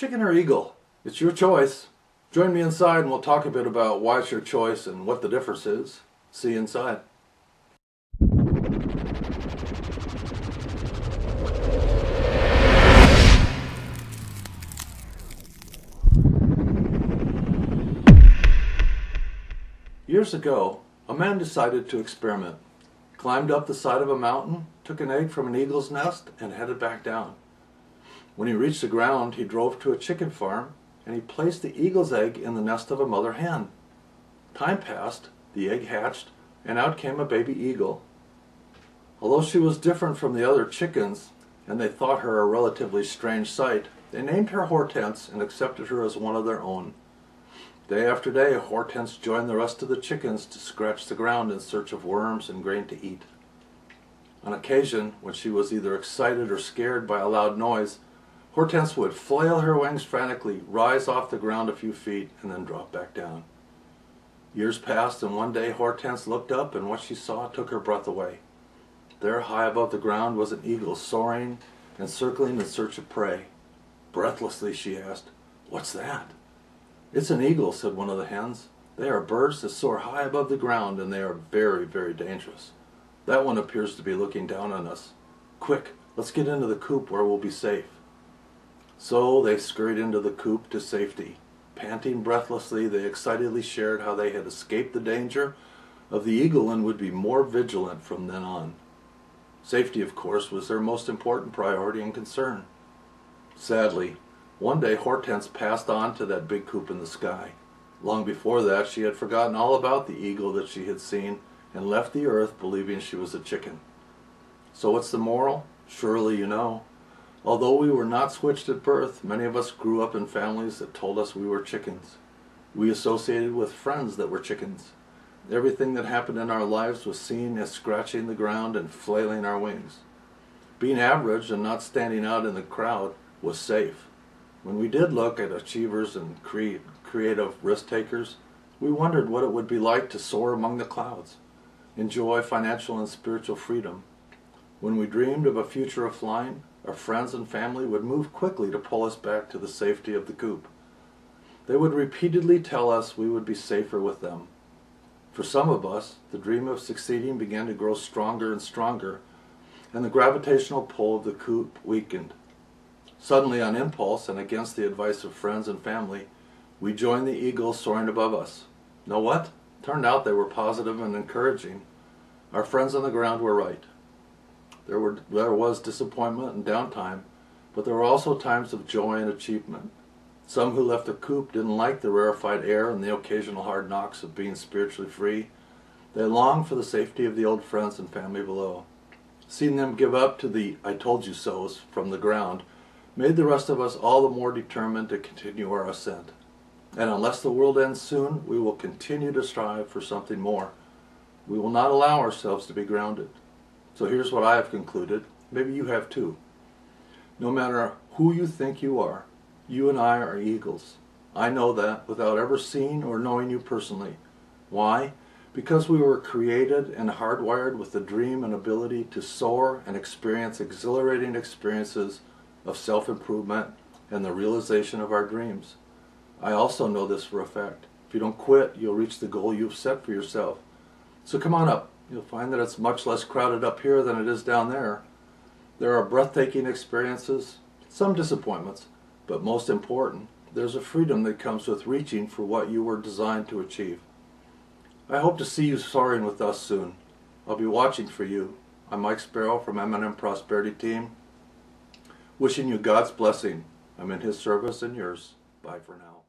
Chicken or eagle? It's your choice. Join me inside and we'll talk a bit about why it's your choice and what the difference is. See you inside. Years ago, a man decided to experiment. Climbed up the side of a mountain, took an egg from an eagle's nest, and headed back down. When he reached the ground, he drove to a chicken farm, and he placed the eagle's egg in the nest of a mother hen. Time passed, the egg hatched, and out came a baby eagle. Although she was different from the other chickens, and they thought her a relatively strange sight, they named her Hortense and accepted her as one of their own. Day after day, Hortense joined the rest of the chickens to scratch the ground in search of worms and grain to eat. On occasion, when she was either excited or scared by a loud noise, Hortense would flail her wings frantically, rise off the ground a few feet, and then drop back down. Years passed, and one day Hortense looked up, and what she saw took her breath away. There, high above the ground, was an eagle soaring and circling in search of prey. Breathlessly, she asked, "What's that?" "It's an eagle," said one of the hens. "They are birds that soar high above the ground, and they are very, very dangerous. That one appears to be looking down on us. Quick, let's get into the coop where we'll be safe." So they scurried into the coop to safety. Panting breathlessly, they excitedly shared how they had escaped the danger of the eagle and would be more vigilant from then on. Safety, of course, was their most important priority and concern. Sadly, one day Hortense passed on to that big coop in the sky. Long before that, she had forgotten all about the eagle that she had seen and left the earth believing she was a chicken. So what's the moral? Surely you know. Although we were not switched at birth, many of us grew up in families that told us we were chickens. We associated with friends that were chickens. Everything that happened in our lives was seen as scratching the ground and flailing our wings. Being average and not standing out in the crowd was safe. When we did look at achievers and creative risk takers, we wondered what it would be like to soar among the clouds, enjoy financial and spiritual freedom. When we dreamed of a future of flying, our friends and family would move quickly to pull us back to the safety of the coop. They would repeatedly tell us we would be safer with them. For some of us, the dream of succeeding began to grow stronger and stronger, and the gravitational pull of the coop weakened. Suddenly, on impulse and against the advice of friends and family, we joined the eagles soaring above us. Know what? Turned out they were positive and encouraging. Our friends on the ground were right. There was disappointment and downtime, but there were also times of joy and achievement. Some who left the coop didn't like the rarefied air and the occasional hard knocks of being spiritually free. They longed for the safety of the old friends and family below. Seeing them give up to the "I told you so's" from the ground made the rest of us all the more determined to continue our ascent. And unless the world ends soon, we will continue to strive for something more. We will not allow ourselves to be grounded. So here's what I have concluded. Maybe you have too. No matter who you think you are, you and I are eagles. I know that without ever seeing or knowing you personally. Why? Because we were created and hardwired with the dream and ability to soar and experience exhilarating experiences of self-improvement and the realization of our dreams. I also know this for a fact. If you don't quit, you'll reach the goal you've set for yourself. So come on up. You'll find that it's much less crowded up here than it is down there. There are breathtaking experiences, some disappointments, but most important, there's a freedom that comes with reaching for what you were designed to achieve. I hope to see you soaring with us soon. I'll be watching for you. I'm Mike Sparrow from M&M Prosperity Team. Wishing you God's blessing. I'm in His service and yours. Bye for now.